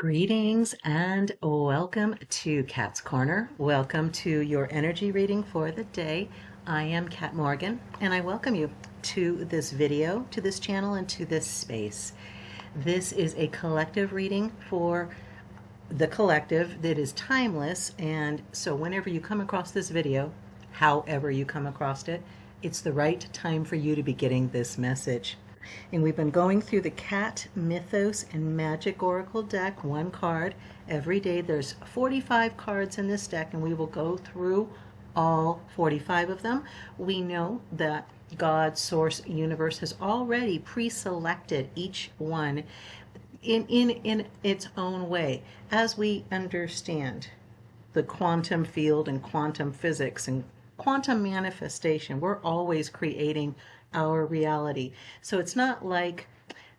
Greetings and welcome to Cat's Corner. Welcome to your energy reading for the day. I am Cat Morgan and I welcome you to this video, to this channel, and to this space. This is a collective reading for the collective that is timeless, and so whenever you come across this video, however you come across it, it's the right time for you to be getting this message. And we've been going through the Cat Mythos and Magic Oracle deck, one card every day. There's 45 cards in this deck, and we will go through all 45 of them. We know that God, Source, Universe has already pre-selected each one in its own way. As we understand the quantum field and quantum physics and quantum manifestation, we're always creating our reality. So it's not like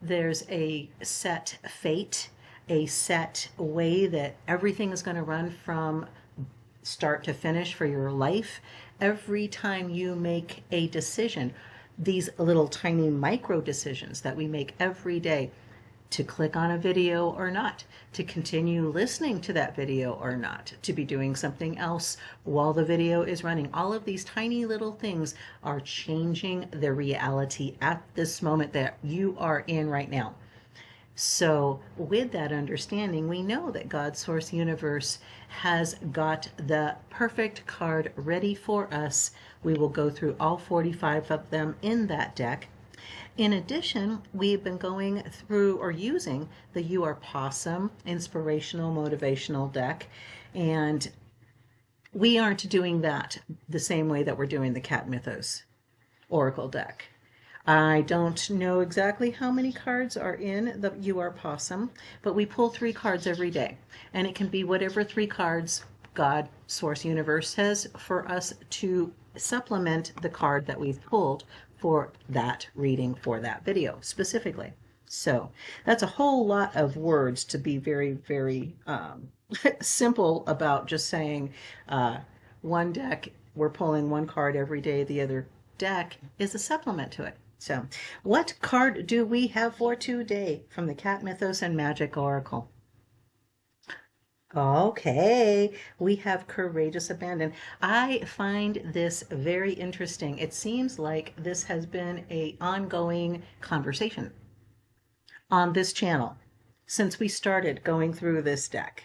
there's a set fate, a set way that everything is going to run from start to finish for your life. Every time you make a decision, these little tiny micro decisions that we make every day, to click on a video or not, to continue listening to that video or not, to be doing something else while the video is running. All of these tiny little things are changing the reality at this moment that you are in right now. So with that understanding, we know that God, Source, Universe has got the perfect card ready for us. We will go through all 45 of them in that deck. In addition, we've been going through or using the Are Pawsome inspirational motivational deck, and we aren't doing that the same way that we're doing the Cat Mythos Oracle deck. I don't know exactly how many cards are in the You Are Pawsome, but we pull 3 cards every day, and it can be whatever 3 cards God, Source, Universe says for us to supplement the card that we've pulled for that reading for that video specifically. So that's a whole lot of words to be very, very simple about just saying one deck, we're pulling one card every day. The other deck is a supplement to it. So what card do we have for today from the Cat Mythos and Magic Oracle? Okay, we have courageous abandon. I find this very interesting. It seems like this has been an ongoing conversation on this channel since we started going through this deck.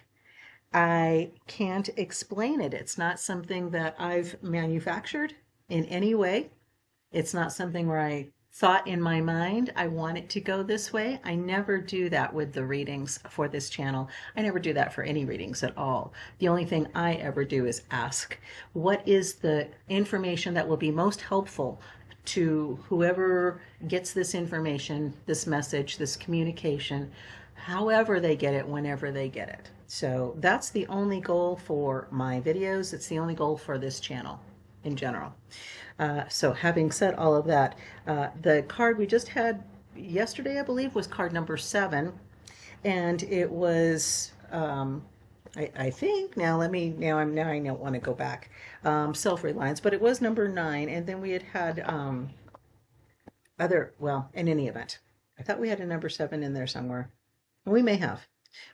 I can't explain it. It's not something that I've manufactured in any way. It's not something where I thought in my mind I want it to go this way. I never do that with the readings for this channel. I never do that for any readings at all. The only thing I ever do is ask, what is the information that will be most helpful to whoever gets this information, this message, this communication, however they get it, whenever they get it. So that's the only goal for my videos. It's the only goal for this channel in general. So having said all of that, the card we just had yesterday, I believe, was card number 7, and it was I think now I don't want to go back, self-reliance, but it was number 9, and then we had well, in any event, I thought we had a number 7 in there somewhere. We may have,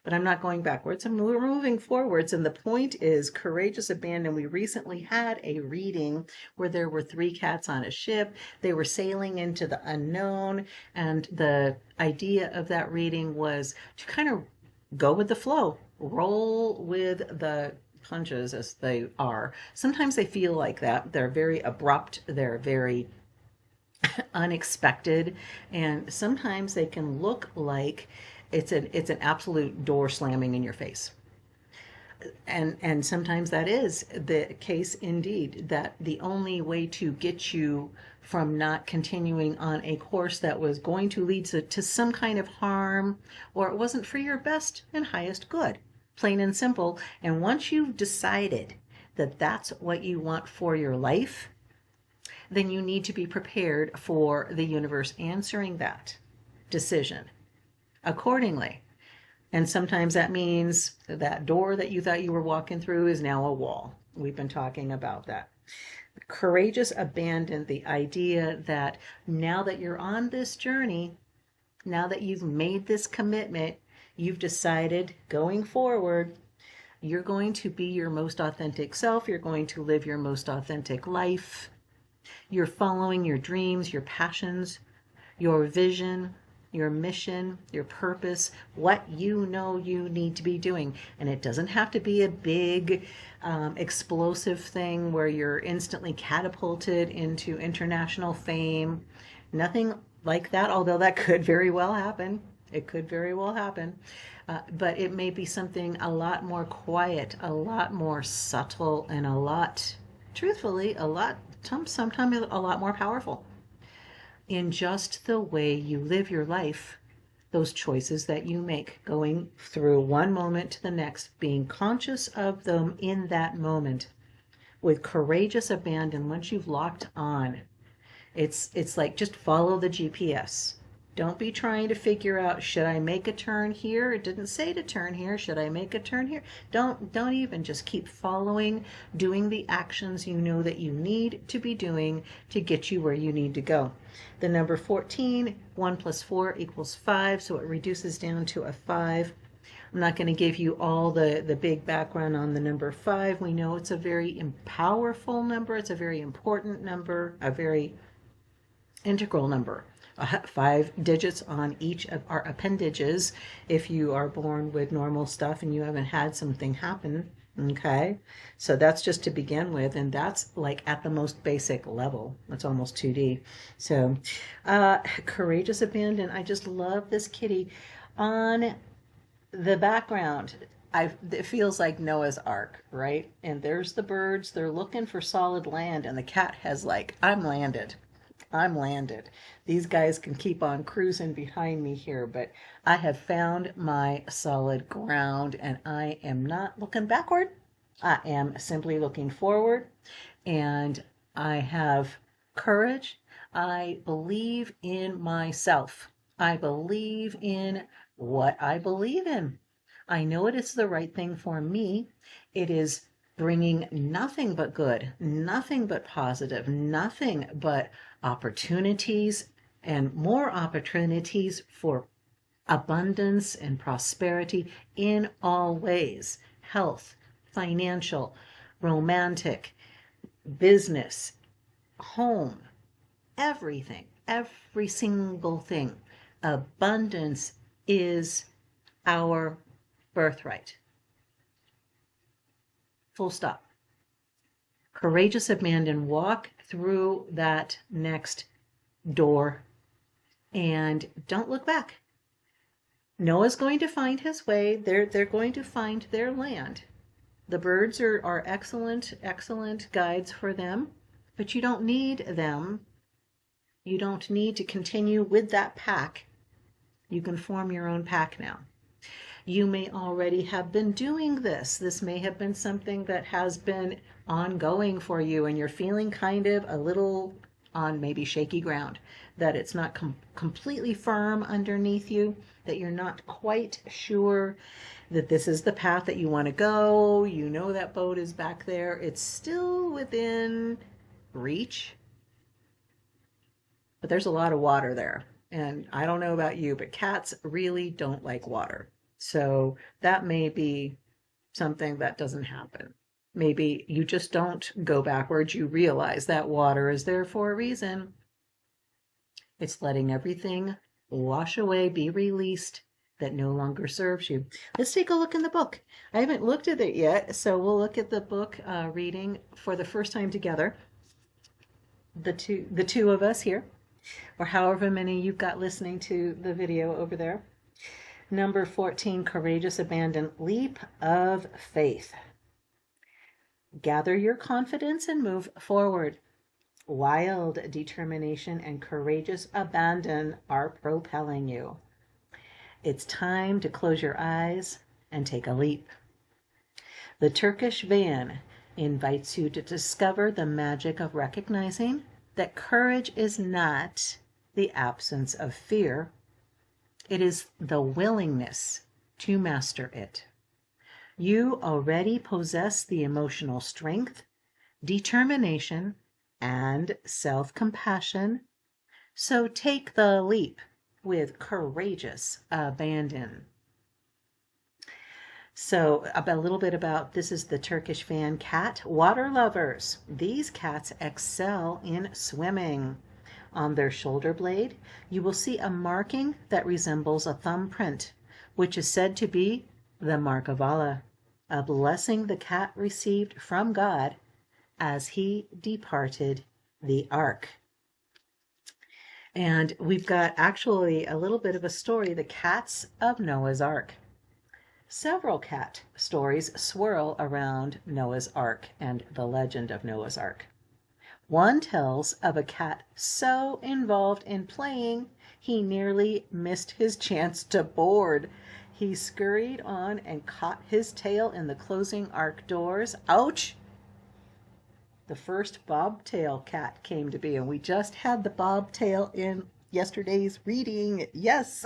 but I'm not going backwards. We're moving forwards, and the point is courageous abandon. We recently had a reading where there were 3 cats on a ship. They were sailing into the unknown, and the idea of that reading was to kind of go with the flow, roll with the punches as they are. Sometimes they feel like that. They're very abrupt. They're very unexpected, and sometimes they can look like it's an absolute door slamming in your face. And sometimes that is the case indeed, that the only way to get you from not continuing on a course that was going to lead to some kind of harm, or it wasn't for your best and highest good, plain and simple. And once you've decided that that's what you want for your life, then you need to be prepared for the universe answering that decision accordingly. And sometimes that means that door that you thought you were walking through is now a wall. We've been talking about that. Courageous abandon, the idea that now that you're on this journey, now that you've made this commitment, You've decided going forward, you're going to be your most authentic self. You're going to live your most authentic life. You're following your dreams, your passions, your vision, your mission, your purpose, what you know you need to be doing. And it doesn't have to be a big, explosive thing where you're instantly catapulted into international fame. Nothing like that, although that could very well happen. It could very well happen. But it may be something a lot more quiet, a lot more subtle, and a lot, truthfully, sometimes a lot more powerful in just the way you live your life, those choices that you make, going through one moment to the next, being conscious of them in that moment with courageous abandon. Once you've locked on, it's like just follow the GPS. Don't be trying to figure out, should I make a turn here? It didn't say to turn here. Should I make a turn here? Don't even, just keep following, doing the actions you know that you need to be doing to get you where you need to go. The number 14, 1 plus 4 equals 5, so it reduces down to a 5. I'm not going to give you all the big background on the number 5. We know it's a very powerful number. It's a very important number, a very integral number. 5 digits on each of our appendages if you are born with normal stuff and you haven't had something happen. Okay, so that's just to begin with, and that's like at the most basic level. That's almost 2D. So courageous abandon. I just love this kitty. On the background, it feels like Noah's Ark, right? And there's the birds. They're looking for solid land, and the cat has like, I'm landed. These guys can keep on cruising behind me here, but I have found my solid ground, and I am not looking backward. I am simply looking forward, and I have courage. I believe in myself. I believe in what I believe in. I know it is the right thing for me. It is bringing nothing but good, nothing but positive, nothing but opportunities and more opportunities for abundance and prosperity in all ways: health, financial, romantic, business, home, everything, every single thing. Abundance is our birthright. Full stop. Courageous abandon. Walk through that next door and don't look back. Noah's going to find his way. They're going to find their land. The birds are excellent guides for them, but you don't need them. You don't need to continue with that pack. You can form your own pack now. You may already have been doing this. This may have been something that has been ongoing for you, and you're feeling kind of a little on maybe shaky ground, that it's not completely firm underneath you, that you're not quite sure that this is the path that you want to go. You know that boat is back there. It's still within reach, but there's a lot of water there. And I don't know about you, but cats really don't like water. So that may be something that doesn't happen. Maybe you just don't go backwards. You realize that water is there for a reason. It's letting everything wash away, be released, that no longer serves you. Let's take a look in the book. I haven't looked at it yet, so we'll look at the book reading for the first time together. The two of us here, or however many you've got listening to the video over there. Number 14, courageous abandon. Leap of faith. Gather your confidence and move forward. Wild determination and courageous abandon are propelling you. It's time to close your eyes and take a leap. The Turkish van invites you to discover the magic of recognizing that courage is not the absence of fear. It is the willingness to master it. You already possess the emotional strength, determination, and self-compassion. So take the leap with courageous abandon. So a little bit about this is the Turkish fan cat. Water lovers. These cats excel in swimming. On their shoulder blade, you will see a marking that resembles a thumbprint, which is said to be the mark of Allah, a blessing the cat received from God as he departed the ark. And we've got actually a little bit of a story, the cats of Noah's Ark. Several cat stories swirl around Noah's Ark and the legend of Noah's Ark. One tells of a cat so involved in playing, he nearly missed his chance to board. He scurried on and caught his tail in the closing ark doors. Ouch! The first bobtail cat came to be, and we just had the bobtail in yesterday's reading. Yes!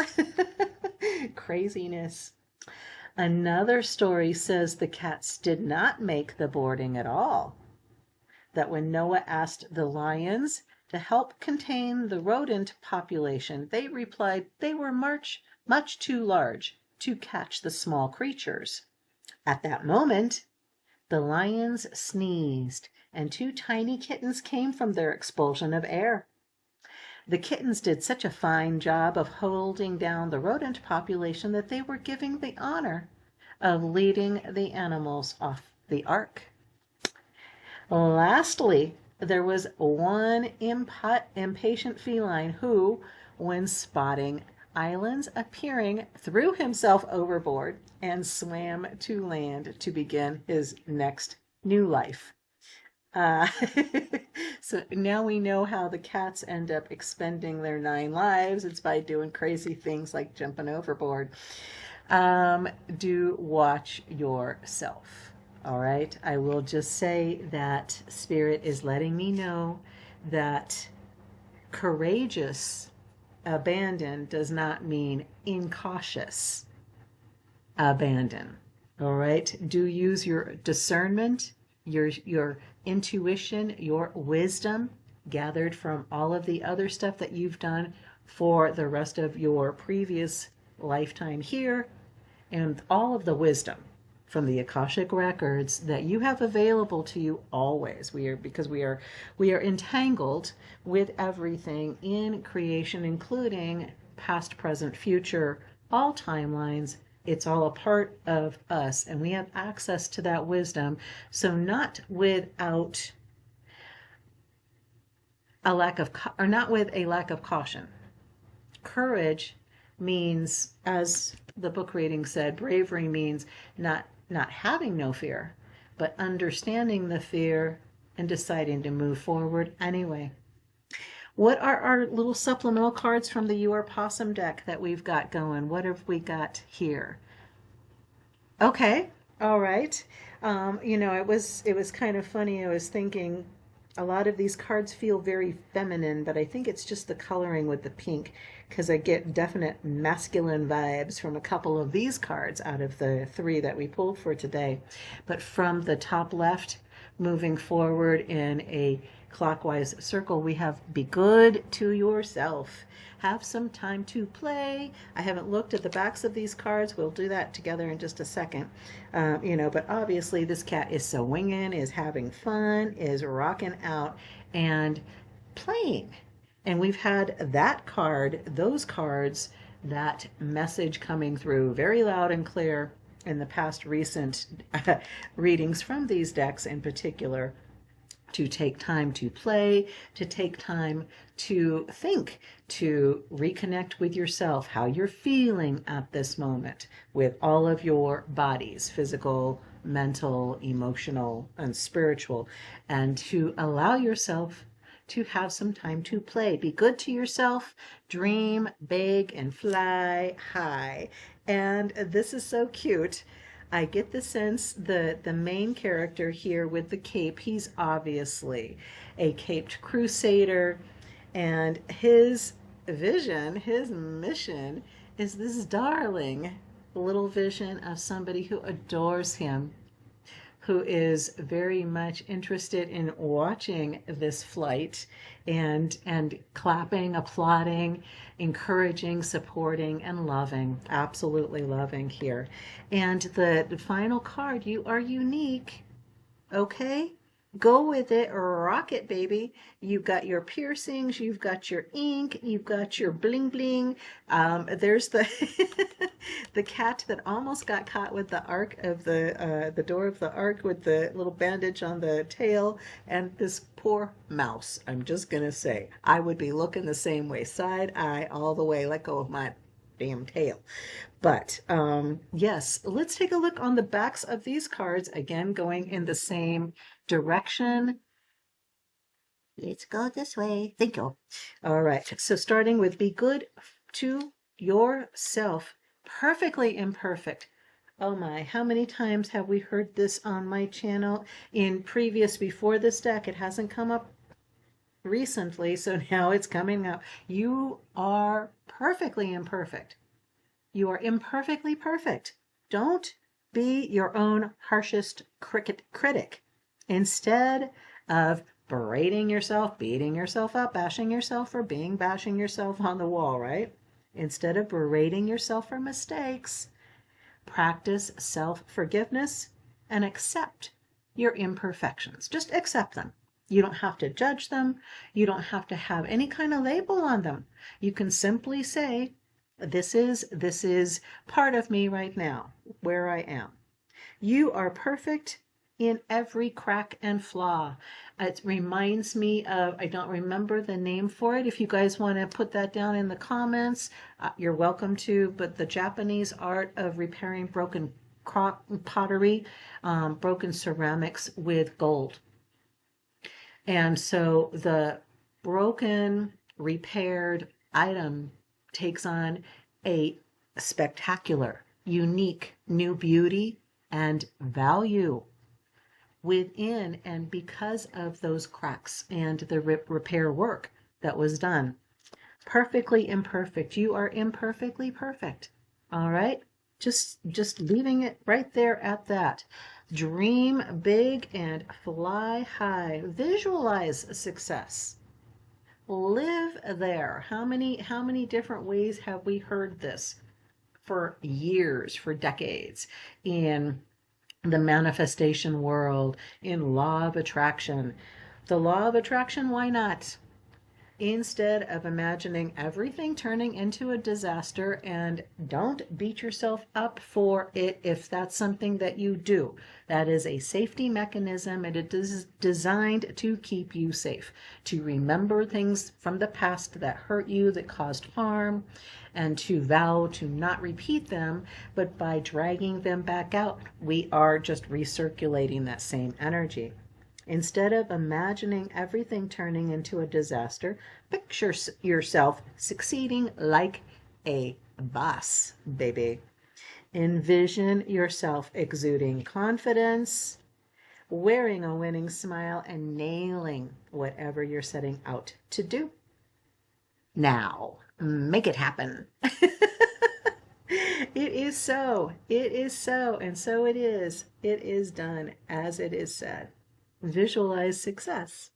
Craziness. Another story says the cats did not make the boarding at all. That when Noah asked the lions to help contain the rodent population, they replied they were much too large to catch the small creatures. At that moment, the lions sneezed, and 2 tiny kittens came from their expulsion of air. The kittens did such a fine job of holding down the rodent population that they were given the honor of leading the animals off the ark. Lastly, there was one impatient feline who, when spotting islands appearing, threw himself overboard and swam to land to begin his next new life. So now we know how the cats end up expending their 9 lives. It's by doing crazy things like jumping overboard. Do watch yourself. All right, I will just say that Spirit is letting me know that courageous abandon does not mean incautious abandon. All right, do use your discernment, your intuition, your wisdom gathered from all of the other stuff that you've done for the rest of your previous lifetime here, and all of the wisdom from the Akashic records that you have available to you always. Because we are entangled with everything in creation, including past, present, future, all timelines. It's all a part of us, and we have access to that wisdom. So not without a lack of, or not with a lack of caution. Courage means, as the book reading said, bravery means not having no fear, but understanding the fear and deciding to move forward anyway. What are our little supplemental cards from the Are Pawsome deck that we've got going? What have we got here? Okay, all right. It was kind of funny. I was thinking a lot of these cards feel very feminine, but I think it's just the coloring with the pink, because I get definite masculine vibes from a couple of these cards out of the 3 that we pulled for today. But from the top left, moving forward in a clockwise circle, we have be good to yourself. Have some time to play. I haven't looked at the backs of these cards. We'll do that together in just a second. But obviously this cat is swinging, is having fun, is rocking out and playing. And we've had that card, those cards, that message coming through very loud and clear in the past recent readings from these decks in particular, to take time to play, to take time to think, to reconnect with yourself, how you're feeling at this moment with all of your bodies, physical, mental, emotional, and spiritual, and to allow yourself to have some time to play. Be good to yourself, dream big, and fly high. And this is so cute. I get the sense that the main character here with the cape, he's obviously a caped crusader, and his vision, his mission is this darling little vision of somebody who adores him, who is very much interested in watching this flight and clapping, applauding, encouraging, supporting, and loving, absolutely loving here. And the final card, you are unique. Okay? Go with it, rock it, baby. You've got your piercings, you've got your ink, you've got your bling bling. There's the the cat that almost got caught with the arc of the door of the ark with the little bandage on the tail, and this poor mouse. I'm just gonna say, I would be looking the same way, side eye all the way. Let go of my damn tail. But yes, let's take a look on the backs of these cards, again, going in the same direction. Let's go this way. Thank you. All right, so starting with be good to yourself, perfectly imperfect. Oh my, how many times have we heard this on my channel in previous, before this deck? It hasn't come up recently, so now it's coming up. You are perfectly imperfect. You are imperfectly perfect. Don't be your own harshest critic. Instead of berating yourself, beating yourself up, bashing yourself for bashing yourself on the wall, right? Instead of berating yourself for mistakes, practice self-forgiveness and accept your imperfections. Just accept them. You don't have to judge them. You don't have to have any kind of label on them. You can simply say, this is part of me right now, where I am. You are perfect in every crack and flaw. It reminds me of, I don't remember the name for it. If you guys want to put that down in the comments, you're welcome to, but the Japanese art of repairing broken pottery, broken ceramics with gold. And so the broken, repaired item takes on a spectacular, unique new beauty and value within and because of those cracks and the repair work that was done. Perfectly imperfect. You are imperfectly perfect. All right? Just leaving it right there at that. Dream big and fly high. Visualize success. Live there. How many different ways have we heard this for years, for decades, in the manifestation world, in law of attraction? The law of attraction, why not? Instead of imagining everything turning into a disaster, and don't beat yourself up for it if that's something that you do. That is a safety mechanism, and it is designed to keep you safe, to remember things from the past that hurt you, that caused harm, and to vow to not repeat them. But by dragging them back out, we are just recirculating that same energy. Instead of imagining everything turning into a disaster, picture yourself succeeding like a boss, baby. Envision yourself exuding confidence, wearing a winning smile, and nailing whatever you're setting out to do. Now, make it happen. It is so. It is so. And so it is. It is done as it is said. Visualize success.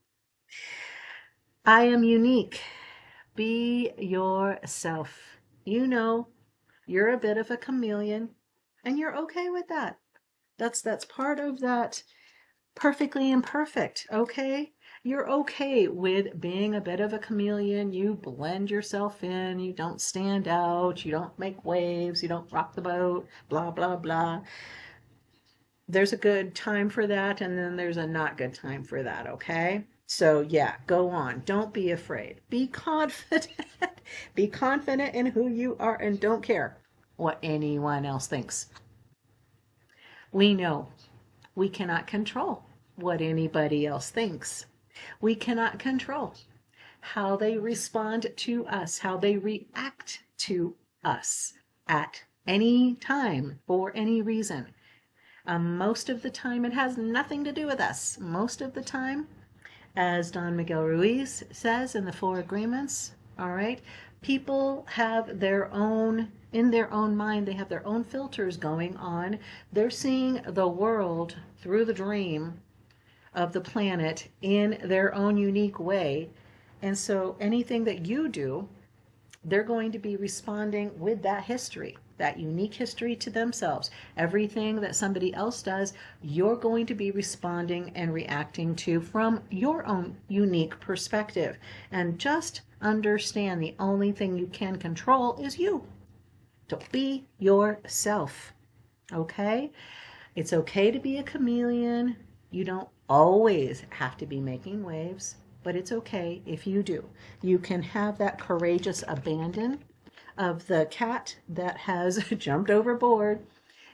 I am unique. Be yourself. You know, you're a bit of a chameleon, and you're okay with that. That's part of that perfectly imperfect, okay? You're okay with being a bit of a chameleon. You blend yourself in. You don't stand out. You don't make waves. You don't rock the boat, blah, blah, blah. There's a good time for that, and then there's a not good time for that, okay? So yeah, go on. Don't be afraid. Be confident. Be confident in who you are, and don't care what anyone else thinks. We know we cannot control what anybody else thinks. We cannot control how they respond to us, how they react to us at any time for any reason. Most of the time, it has nothing to do with us. Most of the time, as Don Miguel Ruiz says in the Four Agreements, all right, People have their own, in their own mind, they have their own filters going on. They're seeing the world through the dream of the planet in their own unique way. And so anything that you do, they're going to be responding with that history, that unique history to themselves. Everything that somebody else does, you're going to be responding and reacting to from your own unique perspective. And just understand the only thing you can control is you. Don't be yourself. Okay? It's okay to be a chameleon. You don't always have to be making waves, but it's okay if you do. You can have that courageous abandon of the cat that has jumped overboard.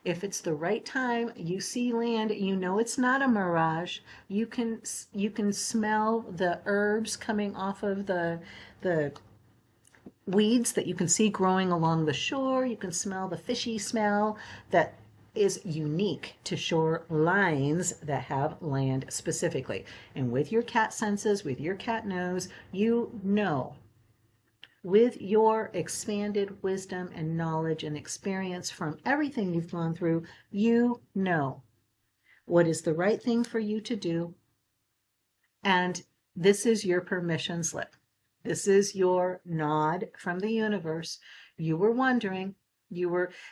If it's the right time, you see land, you know it's not a mirage. You can smell the herbs coming off of the weeds that you can see growing along the shore. You can smell the fishy smell that is unique to shorelines that have land specifically. And with your cat senses, with your cat nose, you know, with your expanded wisdom and knowledge and experience from everything you've gone through, you know what is the right thing for you to do. And this is your permission slip. This is your nod from the universe. You were wondering,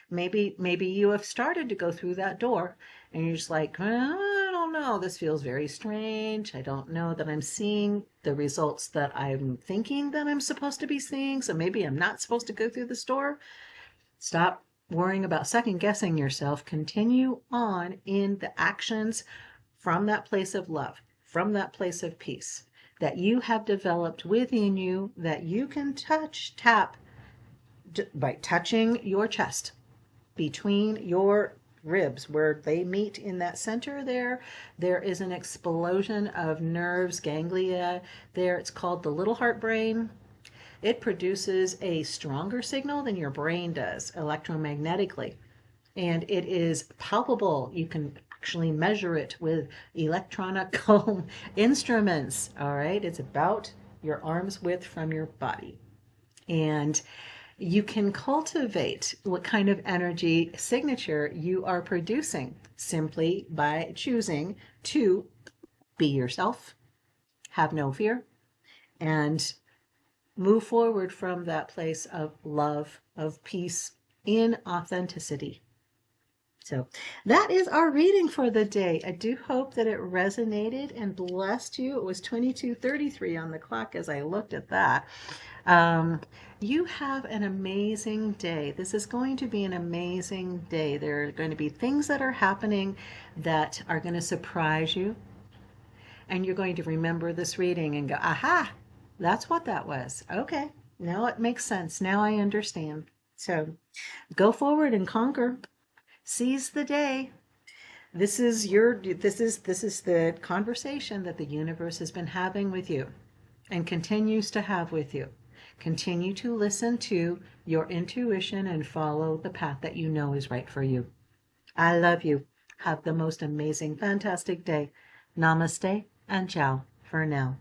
maybe you have started to go through that door and you're just like, I don't know, this feels very strange. I don't know that I'm seeing the results that I'm thinking that I'm supposed to be seeing. So maybe I'm not supposed to go through this door. Stop worrying about second guessing yourself. Continue on in the actions from that place of love, from that place of peace that you have developed within you, that you can tap by touching your chest between your ribs where they meet in that center there is an explosion of nerves, ganglia there. It's called the little heart brain. It produces a stronger signal than your brain does electromagnetically, and it is palpable. You can actually measure it with electronical instruments. All right, it's about your arm's width from your body. And you can cultivate what kind of energy signature you are producing simply by choosing to be yourself, have no fear, and move forward from that place of love, of peace, in authenticity. So that is our reading for the day. I do hope that it resonated and blessed you. It was 22:33 on the clock as I looked at that. You have an amazing day. This is going to be an amazing day. There are going to be things that are happening that are going to surprise you. And you're going to remember this reading and go, aha, that's what that was. Okay, now it makes sense. Now I understand. So go forward and conquer. Seize the day. This is the conversation that the universe has been having with you and continues to have with you. Continue to listen to your intuition and follow the path that you know is right for you. I love you. Have the most amazing, fantastic day. Namaste and ciao for now.